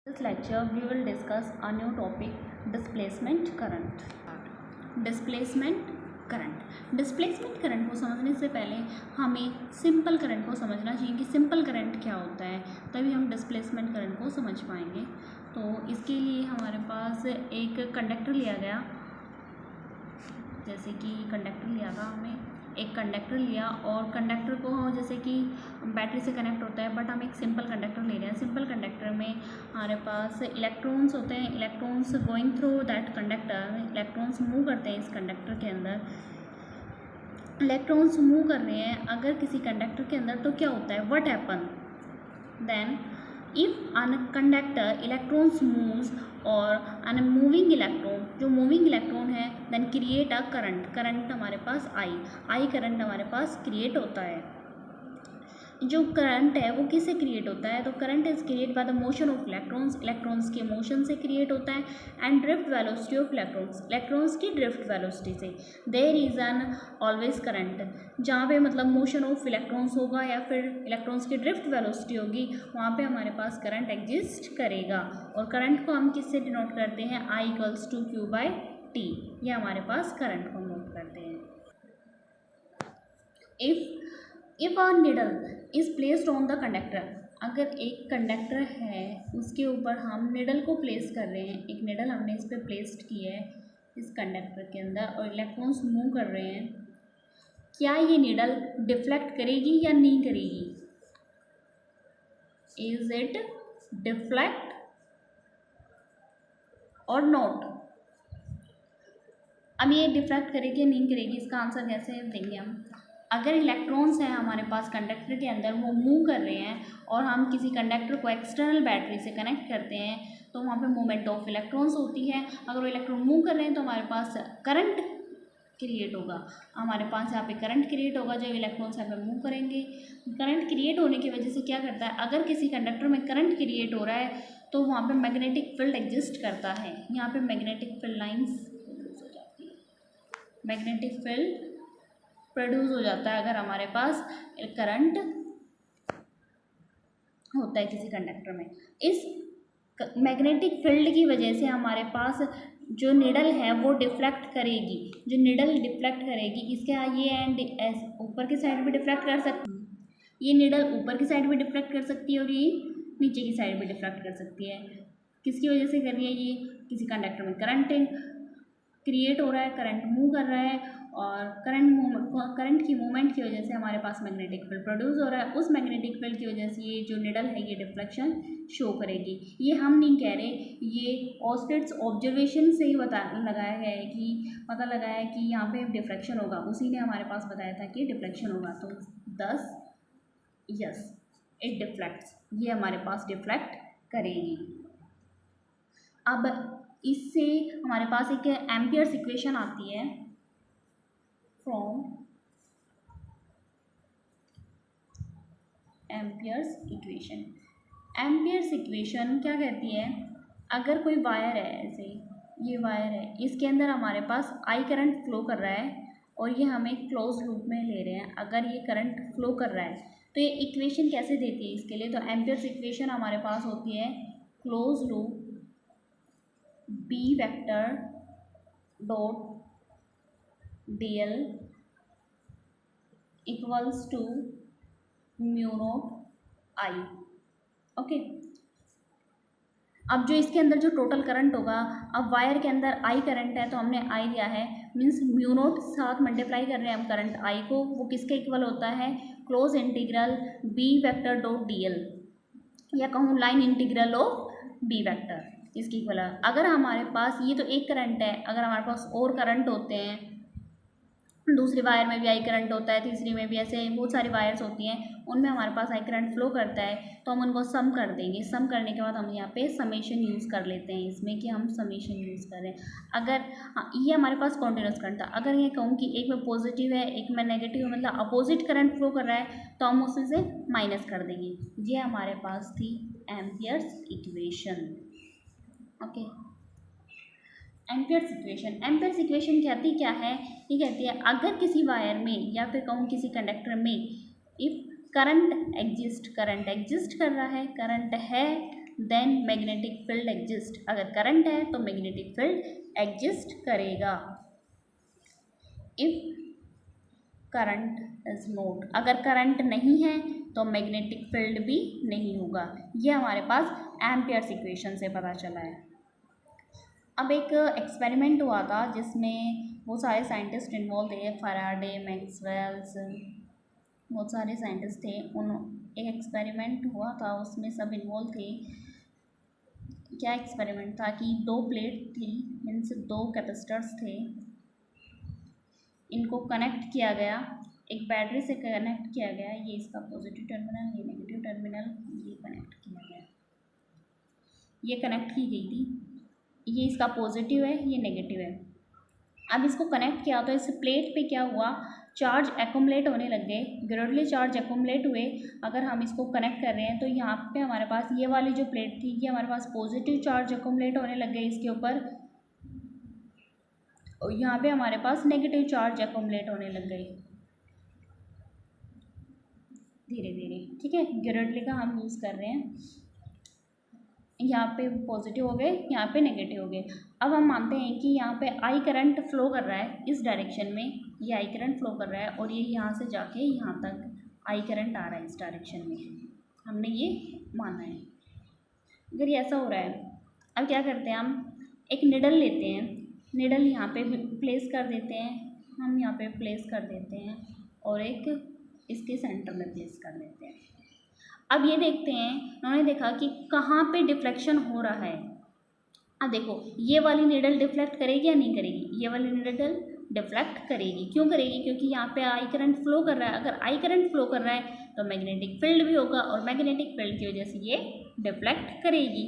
This lecture we will discuss a new topic, displacement current. Displacement current को समझने से पहले हमें सिंपल करंट को समझना चाहिए कि सिंपल करंट क्या होता है, तभी हम डिस्प्लेसमेंट करंट को समझ पाएंगे। तो इसके लिए हमारे पास एक कंडक्टर लिया गया, जैसे कि कंडक्टर लिया था, हमने एक कंडक्टर लिया और कंडक्टर को जैसे कि बैटरी से कनेक्ट होता है, बट हम एक सिंपल कंडक्टर ले रहे हैं। सिंपल कंडक्टर में हमारे पास इलेक्ट्रॉन्स होते हैं, electrons going through that conductor, electrons move करते हैं इस कंडक्टर के अंदर। इलेक्ट्रॉन्स मूव कर रहे हैं अगर किसी कंडक्टर के अंदर, तो क्या होता है, what happen then if an conductor electrons moves और अन मूविंग इलेक्ट्रॉन, जो मूविंग इलेक्ट्रॉन है, then create a current. Current हमारे पास आई करंट हमारे पास क्रिएट होता है। जो करंट है वो किससे क्रिएट होता है, तो current is create by the motion of electrons, electrons के मोशन से क्रिएट होता है। And drift velocity of electrons, electrons की ड्रिफ्ट वेलोसिटी से। There is an always current, जहाँ पे मतलब मोशन ऑफ इलेक्ट्रॉन्स होगा या फिर इलेक्ट्रॉन्स की ड्रिफ्ट वेलोसिटी होगी, वहाँ पे हमारे पास करंट एग्जिस्ट करेगा। और करंट को हम किससे डिनोट करते हैं, I = Q/T, ये हमारे पास करंट को नोट करते हैं। If a needle is placed on the conductor, अगर एक कंडक्टर है उसके ऊपर हम निडल को प्लेस कर रहे हैं, एक निडल हमने इस पर प्लेस्ड की है इस कंडक्टर के अंदर और इलेक्ट्रॉन्स मूव कर रहे हैं, क्या ये निडल डिफ्लेक्ट करेगी या नहीं करेगी, इज इट डिफ्लेक्ट और नॉट। अब ये डिफ्लेक्ट करेगी या नहीं करेगी, इसका आंसर कैसे देंगे हम। अगर इलेक्ट्रॉन्स हैं हमारे पास कंडक्टर के अंदर, वो मूव कर रहे हैं और हम किसी कंडक्टर को एक्सटर्नल बैटरी से कनेक्ट करते हैं, तो वहाँ पे मूवमेंट ऑफ इलेक्ट्रॉन्स होती है। अगर वो इलेक्ट्रॉन मूव कर रहे हैं तो हमारे पास करंट क्रिएट होगा, हमारे पास यहाँ पे करंट क्रिएट होगा जब इलेक्ट्रॉन्स यहाँ पे मूव करेंगे। करंट क्रिएट होने की वजह से क्या करता है, अगर किसी कंडक्टर में करंट क्रिएट हो रहा है तो वहाँ पे मैग्नेटिक फील्ड एग्जिस्ट करता है। यहाँ पे मैग्नेटिक फील्ड लाइन्स हो जाती है, मैग्नेटिक फील्ड प्रोड्यूस हो जाता है अगर हमारे पास करंट होता है किसी कंडक्टर में। इस मैग्नेटिक फील्ड की वजह से हमारे पास जो निडल है वो डिफ्लेक्ट करेगी, जो निडल डिफ्लेक्ट करेगी, इसके ये एंड ऊपर की साइड भी डिफ्लेक्ट कर सकती है, ये निडल ऊपर की साइड भी डिफ्लेक्ट कर सकती है और ये नीचे की साइड भी डिफ्लेक्ट कर सकती है। किसकी वजह से कर रही है, ये किसी कंडक्टर में करंट क्रिएट हो रहा है, करंट मूव कर रहा है और करंट की मूवमेंट की वजह से हमारे पास मैग्नेटिक फील्ड प्रोड्यूस हो रहा है। उस मैग्नेटिक फील्ड की वजह से ये जो निडल है ये डिफ्लेक्शन शो करेगी। ये हम नहीं कह रहे, ये ऑस्टेट्स ऑब्जर्वेशन से ही लगाया गया है कि पता लगा है कि यहाँ पे डिफ्लेक्शन होगा, उसी ने हमारे पास बताया था कि डिफ्लेक्शन होगा। तो दस यस इट डिफ्लेक्ट्स, ये हमारे पास डिफ्लेक्ट करेगी। अब इससे हमारे पास एक एम्पियर्स इक्वेशन आती है from amperes equation. Amperes equation क्या कहती है, अगर कोई वायर है, ऐसे ये वायर है, इसके अंदर हमारे पास I करंट फ्लो कर रहा है और ये हमें क्लोज लूप में ले रहे हैं, अगर ये करंट फ्लो कर रहा है तो ये इक्वेशन कैसे देती है इसके लिए, तो एम्पियर्स इक्वेशन हमारे पास होती है close loop B vector dot dl equals to mu naught I। Okay, अब जो इसके अंदर जो टोटल करंट होगा, अब वायर के अंदर I करंट है तो हमने I लिया है, मीन्स म्यू नॉट साथ मल्टीप्लाई कर रहे हैं हम करंट I को, वो किसके इक्वल होता है, close integral B vector dot dl, या कहूँ line integral of B vector, इसकी इक्वल है। अगर हमारे पास ये तो एक करंट है, अगर हमारे पास और करंट होते हैं, दूसरी वायर में भी I करंट होता है, तीसरी में भी, ऐसे बहुत सारी वायर्स होती हैं, उनमें हमारे पास I करंट फ्लो करता है, तो हम उनको सम कर देंगे। सम करने के बाद हम यहाँ पे समेशन यूज़ कर लेते हैं इसमें, कि हम समेशन यूज़ कर रहे हैं। अगर ये हमारे पास कॉन्टिन्यूस करंट था, अगर ये कहूँ कि एक में पॉजिटिव है एक में नेगेटिव है, मतलब अपोजिट करंट फ्लो कर रहा है, तो हम उसमें से माइनस कर देंगे। ये हमारे पास थी amperes equation. Okay, amperes equation कहती क्या है, ये कहती है अगर किसी वायर में या फिर कहूँ किसी कंडक्टर में इफ़ करंट एग्जिस्ट कर रहा है, करंट है देन मैग्नेटिक फील्ड एग्जिस्ट। अगर करंट है तो मैग्नेटिक फील्ड एग्जिस्ट करेगा। इफ करंट इज नोट, अगर करंट नहीं है तो मैग्नेटिक फील्ड भी नहीं होगा। ये हमारे पास एम्पियर्स इक्वेशन से पता चला है। अब एक एक्सपेरिमेंट हुआ था जिसमें बहुत सारे साइंटिस्ट इन्वॉल्व थे, फैराडे, मैक्सवेल्स, बहुत सारे साइंटिस्ट थे। एक एक्सपेरिमेंट हुआ था, उसमें सब इन्वॉल्व थे। क्या एक्सपेरिमेंट था कि दो प्लेट थी, मीन्स दो कैपेसिटर्स थे, इनको कनेक्ट किया गया, एक बैटरी से कनेक्ट किया गया। ये इसका पॉजिटिव टर्मिनल, ये नेगेटिव टर्मिनल, ये कनेक्ट किया गया, ये कनेक्ट की गई थी। ये इसका पॉजिटिव है, ये नेगेटिव है। अब इसको कनेक्ट किया तो इस प्लेट पे क्या हुआ, चार्ज एक्यूमुलेट होने लग गए, ग्रेजुअली चार्ज एक्यूमुलेट हुए। अगर हम इसको कनेक्ट कर रहे हैं तो यहाँ पे हमारे पास ये वाली जो प्लेट थी, ये हमारे पास पॉजिटिव चार्ज एक्यूमुलेट होने लग गए इसके ऊपर, और यहाँ पे हमारे पास नेगेटिव चार्ज एक्यूमुलेट होने लग गए धीरे धीरे। ठीक है, ग्रेजुअली का हम यूज़ कर रहे हैं। यहाँ पे पॉजिटिव हो गए, यहाँ पे नेगेटिव हो गए। अब हम मानते हैं कि यहाँ पे आई करंट फ्लो कर रहा है इस डायरेक्शन में, ये आई करंट फ्लो कर रहा है और ये यहाँ से जाके यहाँ तक आई करंट आ रहा है इस डायरेक्शन में, हमने ये माना है। अगर ये ऐसा हो रहा है, अब क्या करते हैं, हम एक निडल लेते हैं, निडल यहाँ पे प्लेस कर देते हैं, हम यहाँ पे प्लेस कर देते हैं और एक इसके सेंटर में प्लेस कर देते हैं। अब ये देखते हैं, उन्होंने देखा कि कहाँ पे डिफ्लेक्शन हो रहा है। अब देखो, ये वाली निडल डिफ्लेक्ट करेगी या नहीं करेगी, ये वाली निडल डिफ्लेक्ट करेगी। क्यों करेगी, क्योंकि यहाँ पे आई करंट फ्लो कर रहा है। अगर आई करंट फ्लो कर रहा है तो मैग्नेटिक फील्ड भी होगा और मैग्नेटिक फील्ड की वजह से ये डिफ्लेक्ट करेगी।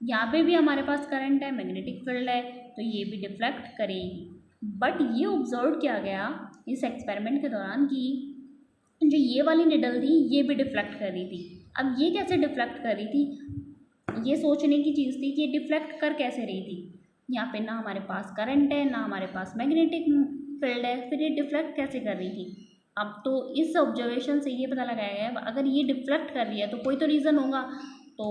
यहाँ पे भी हमारे पास करंट है, मैग्नेटिक फील्ड है, तो ये भी डिफ्लेक्ट करेगी। बट ये ऑब्जर्व किया गया इस एक्सपेरिमेंट के दौरान कि जो ये वाली निडल थी ये भी डिफ्लेक्ट कर रही थी। अब ये कैसे डिफ्लेक्ट कर रही थी, ये सोचने की चीज़ थी कि ये डिफ्लेक्ट कर कैसे रही थी। यहाँ पे ना हमारे पास करंट है, ना हमारे पास मैग्नेटिक फील्ड है, फिर ये डिफ्लेक्ट कैसे कर रही थी। अब तो इस ऑब्जर्वेशन से ये पता लगाया गया है, अगर ये डिफ्लेक्ट कर रही है तो कोई तो रीज़न होगा। तो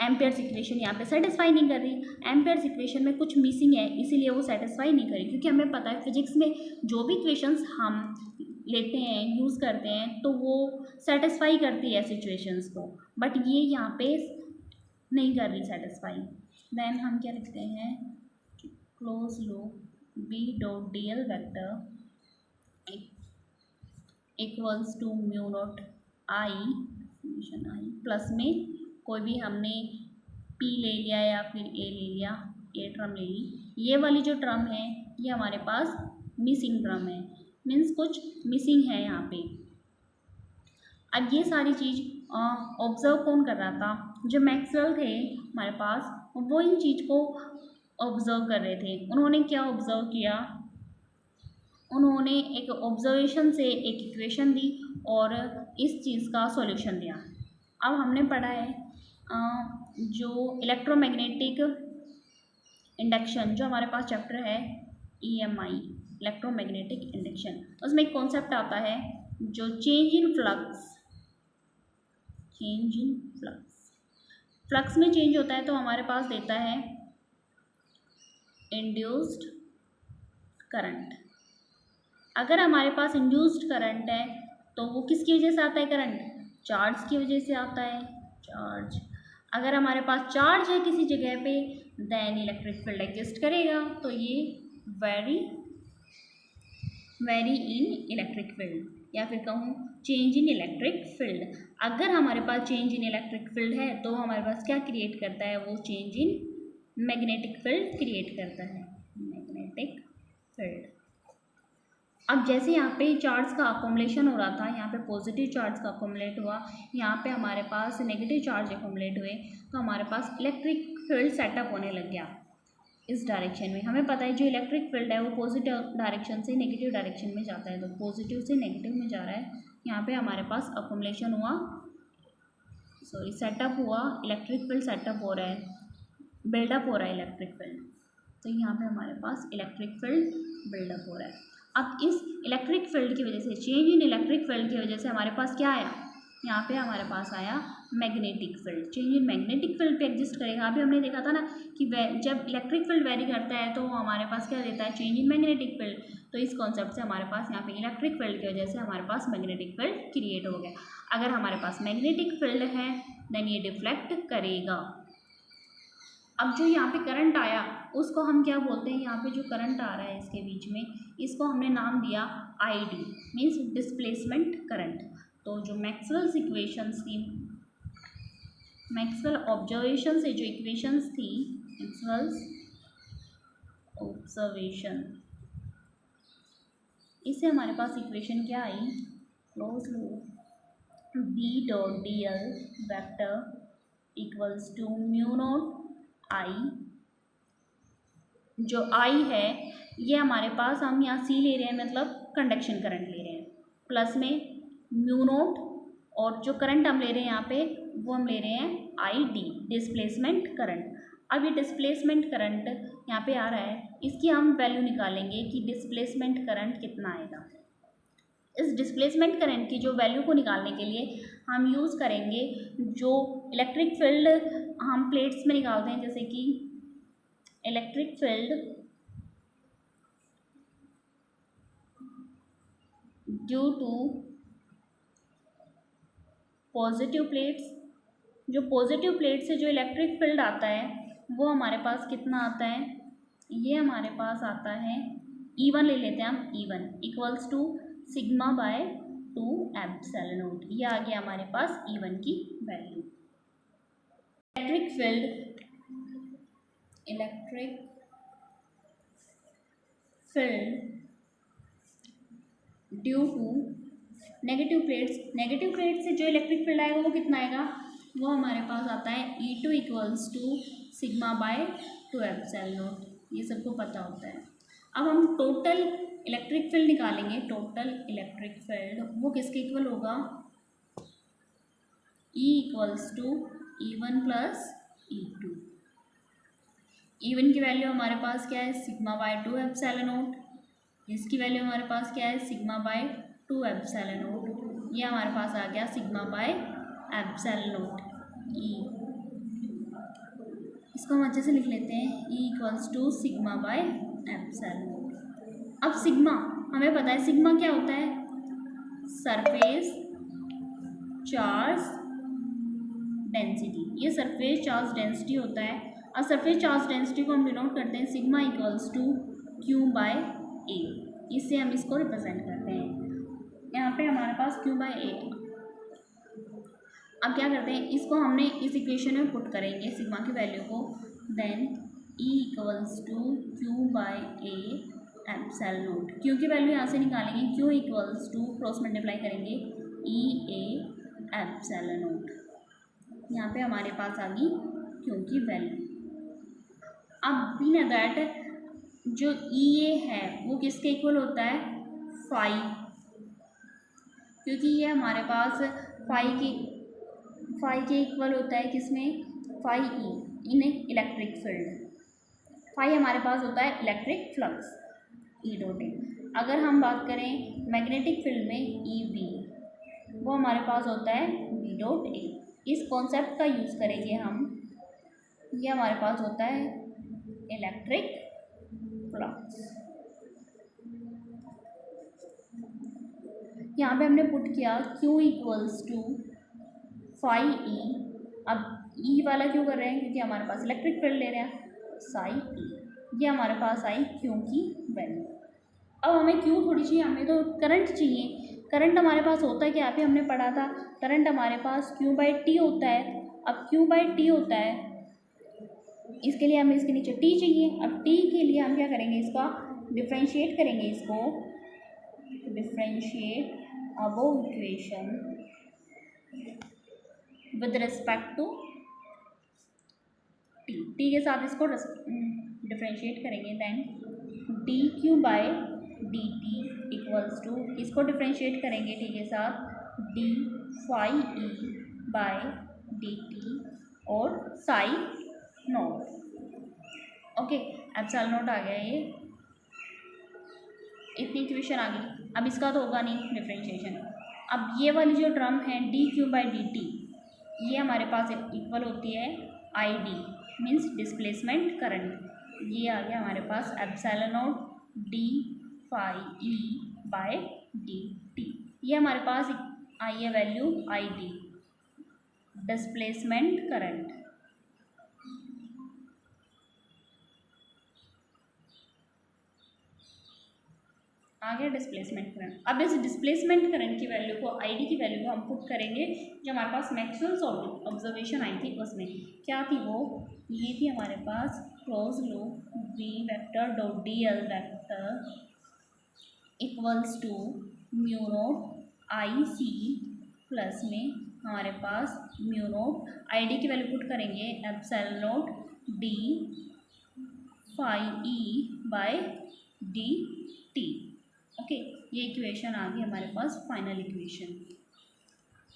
एम्पियर्स इक्वेशन यहाँ पे सेटिस्फाई नहीं कर रही, एम्पियर्स इक्वेशन में कुछ मिसिंग है, इसीलिए वो सेटिस्फाई नहीं करी। क्योंकि हमें पता है फिजिक्स में जो भी इक्वेशंस हम लेते हैं, यूज़ करते हैं, तो वो सेटिस्फाई करती है सिचुएशंस को, बट ये यहाँ पे नहीं कर रही सेटिस्फाई। देन हम क्या लिखते हैं, close loop B dot D L vector equals to mu naught I plus में कोई भी हमने P ले लिया या फिर A ले लिया, A टर्म ले ली। ये वाली जो टर्म है ये हमारे पास मिसिंग टर्म है, मीन्स कुछ मिसिंग है यहाँ पे। अब ये सारी चीज़ ऑब्ज़र्व कौन कर रहा था, जो मैक्सवेल थे हमारे पास, वो इन चीज़ को ऑब्ज़र्व कर रहे थे। उन्होंने क्या ऑब्ज़र्व किया, उन्होंने एक ऑब्जर्वेशन से एक इक्वेशन दी और इस चीज़ का सॉल्यूशन दिया। अब हमने पढ़ा है जो इलेक्ट्रोमैग्नेटिक इंडक्शन, जो हमारे पास चैप्टर है EMI, इलेक्ट्रोमैग्नेटिक इंडक्शन, उसमें एक कॉन्सेप्ट आता है जो चेंज इन फ्लक्स। फ्लक्स में चेंज होता है तो हमारे पास देता है इंड्यूस्ड करंट। अगर हमारे पास इंड्यूस्ड करंट है तो वो किसकी वजह से आता है करंट, चार्ज की वजह से आता है, चार्ज। अगर हमारे पास चार्ज है किसी जगह पे देन इलेक्ट्रिक फील्ड एग्जिस्ट करेगा। तो ये वेरी इन इलेक्ट्रिक फील्ड, या फिर कहूँ चेंज इन इलेक्ट्रिक फील्ड। अगर हमारे पास चेंज इन इलेक्ट्रिक फील्ड है तो हमारे पास क्या क्रिएट करता है, वो change in magnetic field create करता है, मैग्नेटिक फील्ड। अब जैसे यहाँ पे चार्ज का अकोमलेशन हो रहा था, यहाँ पे पॉजिटिव चार्ज का अकोमलेट हुआ, यहाँ पे हमारे पास नेगेटिव चार्ज अकोमलेट हुए, तो हमारे पास इलेक्ट्रिक फील्ड सेटअप होने लग गया इस डायरेक्शन में। हमें पता है जो इलेक्ट्रिक फील्ड है वो पॉजिटिव डायरेक्शन से नेगेटिव डायरेक्शन में जाता है, तो पॉजिटिव से नेगेटिव में जा रहा है। यहाँ पे हमारे पास अकोमलेशन हुआ, सेटअप हुआ, इलेक्ट्रिक फील्ड सेटअप हो रहा है, बिल्डअप हो रहा है इलेक्ट्रिक फील्ड। तो यहाँ पे हमारे पास इलेक्ट्रिक फील्ड बिल्डअप हो रहा है। अब इस इलेक्ट्रिक फील्ड की वजह से, चेंज इन इलेक्ट्रिक फील्ड की वजह से हमारे पास क्या आया, यहाँ पे हमारे पास आया magnetic field. Change in magnetic field पे एग्जिस्ट करेगा। अभी हमने देखा था ना कि जब इलेक्ट्रिक फील्ड वेरी करता है तो वो हमारे पास क्या देता है, चेंज इन मैग्नेटिक फील्ड। तो इस कॉन्सेप्ट से हमारे पास यहाँ पे इलेक्ट्रिक फील्ड की वजह से हमारे पास मैग्नेटिक फील्ड क्रिएट हो गया। अगर हमारे पास मैग्नेटिक फील्ड है देन ये डिफ्लेक्ट करेगा। अब जो यहाँ पे करंट आया उसको हम क्या बोलते हैं, यहाँ पे जो करंट आ रहा है इसके बीच में, इसको हमने नाम दिया ID, मीन्स डिस्प्लेसमेंट करंट। तो जो मैक्सवेल्स इक्वेशंस थी, मैक्सवेल ऑब्जर्वेशन से जो इक्वेशंस थी, मैक्सवेल्स ऑब्जर्वेशन, इससे हमारे पास इक्वेशन क्या आई, close loop B.dl vector equals to mu naught I। जो I है ये हमारे पास, हम यहाँ C ले रहे हैं, मतलब कंडक्शन करंट ले रहे हैं, प्लस में म्यू नॉट, और जो करंट हम ले रहे हैं यहाँ पे वो हम ले रहे हैं ID, डिस्प्लेसमेंट करंट। अब ये डिस्प्लेसमेंट करंट यहाँ पे आ रहा है, इसकी हम वैल्यू निकालेंगे कि डिस्प्लेसमेंट करंट कितना आएगा। इस डिस्प्लेसमेंट करंट की जो वैल्यू को निकालने के लिए हम यूज़ करेंगे जो इलेक्ट्रिक फील्ड हम प्लेट्स में निकालते हैं, जैसे कि electric field due to positive plates. जो पॉजिटिव प्लेट से जो इलेक्ट्रिक फील्ड आता है वो हमारे पास कितना आता है, ये हमारे पास आता है E1 ले लेते हैं हम, E1 equals to sigma by 2 epsilon naught. ये आ गया हमारे पास E1 की value. Electric field due to negative plates से जो इलेक्ट्रिक फील्ड आएगा वो कितना आएगा, वो हमारे पास आता है E2 equals to sigma by 2 epsilon naught. ये सबको पता होता है। अब हम टोटल इलेक्ट्रिक फील्ड निकालेंगे। टोटल इलेक्ट्रिक फील्ड वो किसके इक्वल होगा, E equals to E1 plus E2। E1 की वैल्यू हमारे पास क्या है, सिग्मा बाय 2 एप्सिलॉन नॉट। इसकी वैल्यू हमारे पास क्या है, सिग्मा बाय 2 एप्सिलॉन नॉट। ये हमारे पास आ गया sigma by epsilon naught E। इसको हम अच्छे से लिख लेते हैं, E equals to sigma by epsilon naught. अब सिग्मा हमें पता है, सिग्मा क्या होता है, सरफेस चार्ज डेंसिटी। ये सरफेस चार्ज डेंसिटी होता है। अब सरफेस चार्ज डेंसिटी को हम डिनोट करते हैं sigma equals to Q by A। इससे हम इसको रिप्रेजेंट करते हैं। यहाँ पे हमारे पास Q बाय A। अब क्या करते हैं, इसको हमने इस इक्वेशन में पुट करेंगे सिग्मा की वैल्यू को, then E equals to Q by A epsilon naught. Q की वैल्यू यहाँ से निकालेंगे, Q equals to cross multiply करेंगे E A एप्सिलॉन नॉट। यहाँ पे हमारे पास आ गई Q की वैल्यू। अब वी नो दैट जो E A है वो किसके इक्वल होता है, फाई, क्योंकि ये हमारे पास फाई के इक्वल होता है, किसमें, phi E in electric field. Phi हमारे पास होता है electric flux E dot A. अगर हम बात करें मैग्नेटिक फील्ड में E B, वो हमारे पास होता है B डॉट ए। इस कॉन्सेप्ट का यूज़ करेंगे हम, ये हमारे पास होता है इलेक्ट्रिक फ्लक्स। यहाँ पे हमने पुट किया Q equals to phi E। अब E वाला क्यों कर रहे हैं, क्योंकि हमारे पास इलेक्ट्रिक फील्ड ले रहे हैं, साई E। ये हमारे पास आई Q की वैल्यू। अब हमें Q थोड़ी चाहिए, हमें तो करंट चाहिए। करंट हमारे पास होता है क्या, अभी हमने पढ़ा था, करंट हमारे पास Q बाई T होता है। अब Q बाई T होता है, इसके लिए हमें इसके नीचे T चाहिए। अब T के लिए हम क्या करेंगे, इसका डिफ्रेंशिएट करेंगे, इसको differentiate above equation with respect to T के साथ इसको डिफ्रेंशिएट करेंगे, then dQ by dt equals to, इसको डिफ्रेंशिएट करेंगे T के साथ d phi E by dt और psi naught. Okay, epsilon naught आ गया, ये इतनी इक्वेशन आ गई। अब इसका तो होगा नहीं डिफ्रेंशिएशन, अब ये वाली जो टर्म है dq/dt, ये हमारे पास इक्वल होती है id मीन्स डिस्प्लेसमेंट करंट। ये आ गया हमारे पास epsilon naught d phi e by dt। ये हमारे पास आई है वैल्यू id डिस्प्लेसमेंट करंट। आ गया डिस्प्लेसमेंट करंट। अब इस डिस्प्लेसमेंट करंट की वैल्यू को आईडी की वैल्यू को हम पुट करेंगे जो हमारे पास मैक्सवेल्स ऑब्जर्वेशन आई थी उसमें। क्या थी वो? ये थी हमारे पास close loop B vector dot D L vector equals to mu naught I C plus में हमारे पास म्यू नोट आईडी की वैल्यू पुट करेंगे epsilon naught D phi E by D T. Okay, ये इक्वेशन आ गई हमारे पास फाइनल इक्वेशन।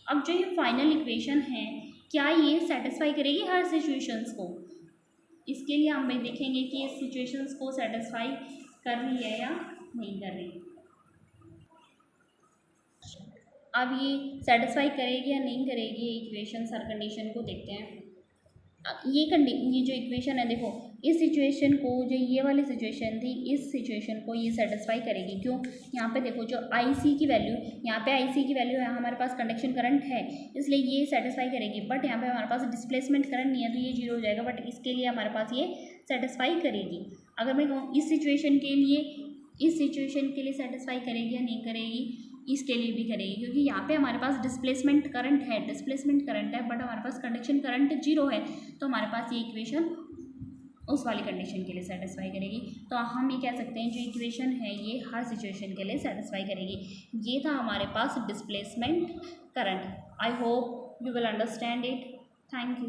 अब जो ये फाइनल इक्वेशन है क्या ये सेटिस्फाई करेगी हर सिचुएशंस को? इसके लिए हम देखेंगे कि इस सिचुएशंस को सेटिस्फाई कर रही है या नहीं कर रही। अब ये सेटिस्फाई करेगी या नहीं करेगी इक्वेशन, हर कंडीशन को देखते हैं। ये जो इक्वेशन है देखो, इस सिचुएशन को, जो ये वाली सिचुएशन थी, इस सिचुएशन को ये सेटिस्फाई करेगी। क्यों? यहाँ पे देखो जो IC की वैल्यू, यहाँ पे IC की वैल्यू है, हमारे पास कंडक्शन करंट है इसलिए ये सेटिस्फाई करेगी। बट यहाँ पे हमारे पास डिस्प्लेसमेंट करंट नहीं है तो ये 0 हो जाएगा। बट इसके लिए हमारे पास ये सेटिस्फाई करेगी। अगर मैं कहूँ इस सिचुएशन के लिए सेटिस्फाई करेगी या नहीं करेगी, इसके लिए भी करेगी क्योंकि यहाँ पे हमारे पास डिस्प्लेसमेंट करंट है बट हमारे पास कंडक्शन करंट 0 है तो हमारे पास ये इक्वेशन उस वाली कंडीशन के लिए सेटिस्फाई करेगी। तो हम ये कह सकते हैं जो इक्वेशन है ये हर सिचुएशन के लिए सेटिस्फाई करेगी। ये था हमारे पास displacement current. I hope you will understand it. Thank you.